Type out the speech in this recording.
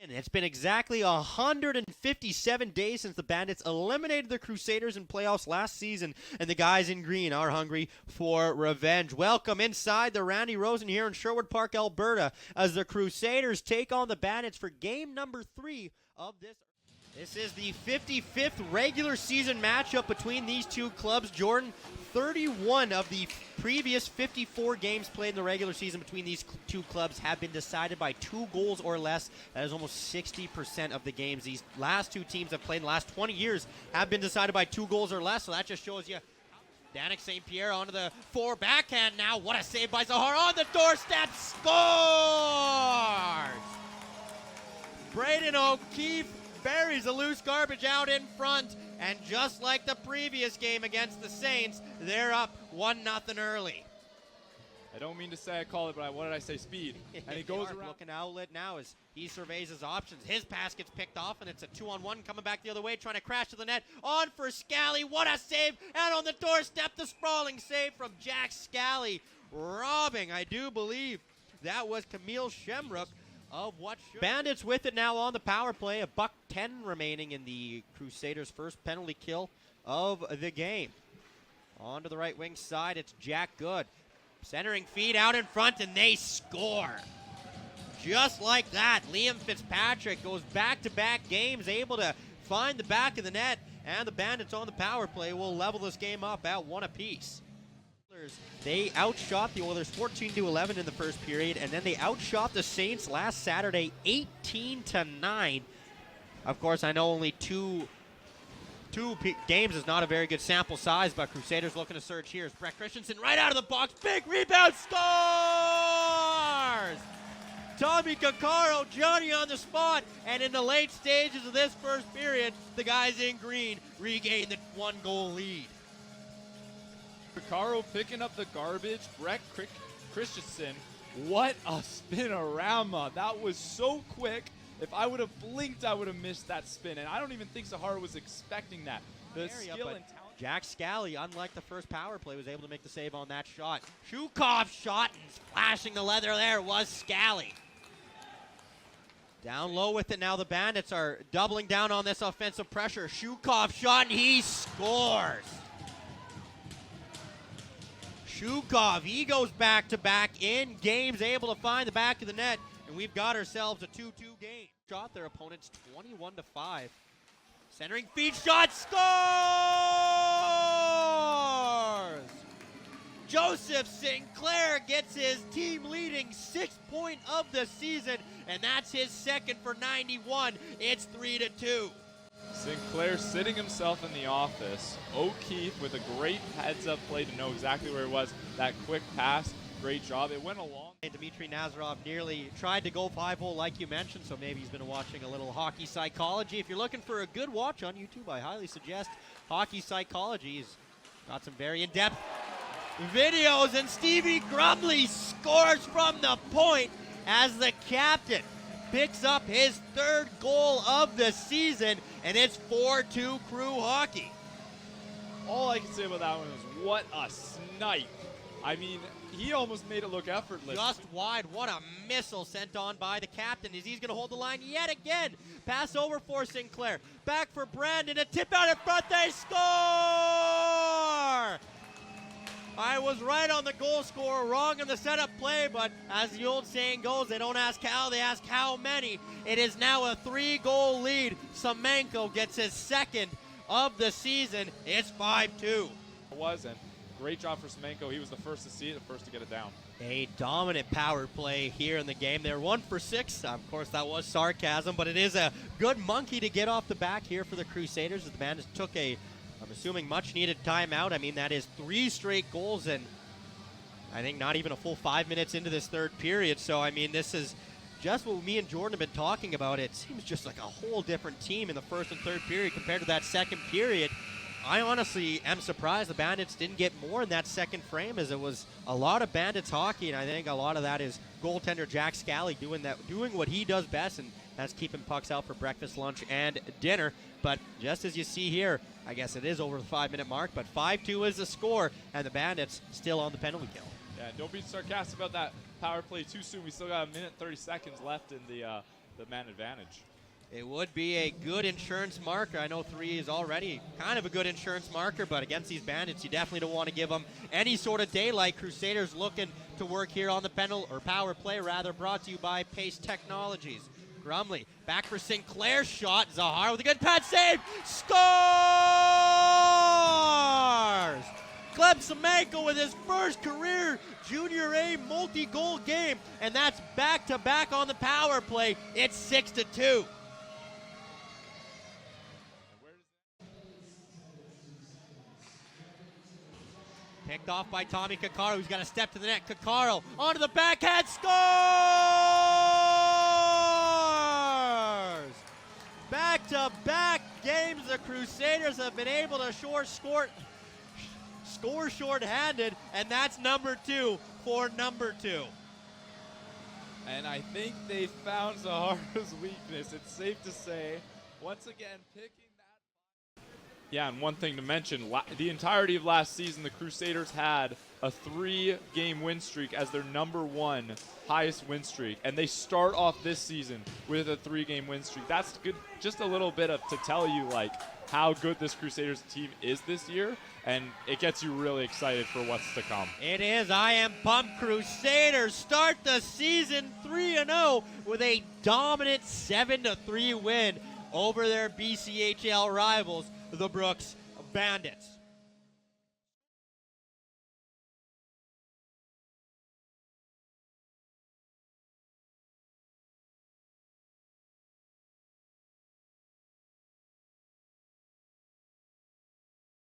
It's been exactly 157 days since the Bandits eliminated the Crusaders in playoffs last season, and the guys in green are hungry for revenge. Welcome inside the Randy Rosen here in Sherwood Park, Alberta, as the Crusaders take on the Bandits for game number 3 of this. This is the 55th regular season matchup between these two clubs. Jordan, 31 of the previous 54 games played in the regular season between these two clubs have been decided by 2 goals or less. That is almost 60% of the games these last two teams have played in the last 20 years have been decided by 2 goals or less. So that just shows you. Danik St. Pierre onto the forward backhand now. What a save by Zahar on the doorstep. Scores! Braden O'Keefe buries the loose garbage out in front, and just like the previous game against the Saints, they're up 1-0 early. I don't mean to say I call it, but what did I say? Speed. And he goes around. Looking outlet now as he surveys his options. His pass gets picked off, and it's a 2-on-1 coming back the other way, trying to crash to the net. On for Scally. What a save! And on the doorstep, the sprawling save from Jack Scally, robbing, I do believe, that was Camille Shamrock of what should. Bandits with it now on the power play. $1:10 remaining in the Crusaders' first penalty kill of the game. On to the right wing side, it's Jack Good. Centering feed out in front, and they score. Just like that, Liam Fitzpatrick goes back-to-back games, able to find the back of the net, and the Bandits on the power play will level this game up at 1 apiece. They outshot the Oilers 14-11 in the first period, and then they outshot the Saints last Saturday 18-9. Of course, I know only two games is not a very good sample size, but Crusaders looking to surge here. It's Brett Christensen right out of the box. Big rebound, scores! Tommy Caccaro, Johnny on the spot, and in the late stages of this first period, the guys in green regain the 1-goal lead. Caccaro picking up the garbage. Brett Christensen, what a spin-a-rama. That was so quick. If I would have blinked, I would have missed that spin. And I don't even think Zahara was expecting that. The skill and talent. Jack Scally, unlike the first power play, was able to make the save on that shot. Shukov shot, and splashing the leather there was Scally. Down low with it now. The Bandits are doubling down on this offensive pressure. Shukov shot, and he scores. Shukov, he goes back-to-back in games, able to find the back of the net, and we've got ourselves a 2-2 game. Shot their opponents 21-5. Centering feed shot, scores! Joseph Sinclair gets his team-leading 6th point of the season, and that's his second for 91. It's 3-2. Sinclair sitting himself in the office. O'Keefe with a great heads-up play to know exactly where he was. That quick pass, great job. It went along. Dmitry Nazarov nearly tried to go 5-hole like you mentioned, so maybe he's been watching a little Hockey Psychology. If you're looking for a good watch on YouTube, I highly suggest Hockey Psychology. He's got some very in-depth videos, and Stevie Grumley scores from the point as the captain picks up his 3rd goal of the season, and it's 4-2 Crew hockey. All I can say about that one is what a snipe. I mean, he almost made it look effortless. Just wide. What a missile sent on by the captain as he's going to hold the line yet again. Pass over for Sinclair. Back for Brandon. A tip out in front. They score! I was right on the goal scorer, wrong in the setup play, but as the old saying goes, they don't ask how, they ask how many. It is now a 3-goal lead. Semenko gets his 2nd of the season. It's 5-2. It wasn't. Great job for Semenko. He was the first to see it, the first to get it down. A dominant power play here in the game. They're 1 for 6. Of course, that was sarcasm, but it is a good monkey to get off the back here for the Crusaders. The Bandits took a, I'm assuming, much-needed timeout. I mean, that is 3 straight goals, and I think not even a full 5 minutes into this 3rd period. So, I mean, this is just what me and Jordan have been talking about. It seems just like a whole different team in the 1st and 3rd period compared to that 2nd period. I honestly am surprised the Bandits didn't get more in that 2nd frame, as it was a lot of Bandits hockey, and I think a lot of that is goaltender Jack Scally doing what he does best, and that's keeping pucks out for breakfast, lunch, and dinner. But just as you see here, I guess it is over the 5-minute mark, but 5-2 is the score, and the Bandits still on the penalty kill. Yeah, don't be sarcastic about that power play too soon. We still got 1 minute 30 seconds left in the the man advantage. It would be a good insurance marker. I know 3 is already kind of a good insurance marker, but against these Bandits, you definitely don't want to give them any sort of daylight. Crusaders looking to work here on the power play, brought to you by Pace Technologies. Grumley back for Sinclair, shot. Zahar with a good pad save. Scores! Gleb Semenko with his first career Junior A multi-goal game, and that's back-to-back on the power play. It's 6-2. Picked off by Tommy Kakaro, who's got to step to the net. Kakaro onto the backhand, scores! Back-to-back games, the Crusaders have been able to score short-handed, and that's number 2 for number 2. And I think they found Zahara's weakness. It's safe to say, once again, picking that. Yeah, and one thing to mention, the entirety of last season, the Crusaders had a 3-game win streak as their number 1 highest win streak. And they start off this season with a 3-game win streak. That's good, just a little bit to tell you, like, how good this Crusaders team is this year. And it gets you really excited for what's to come. It is. I am pumped. Crusaders start the season 3-0 with a dominant 7-3 win over their BCHL rivals, the Brooks Bandits.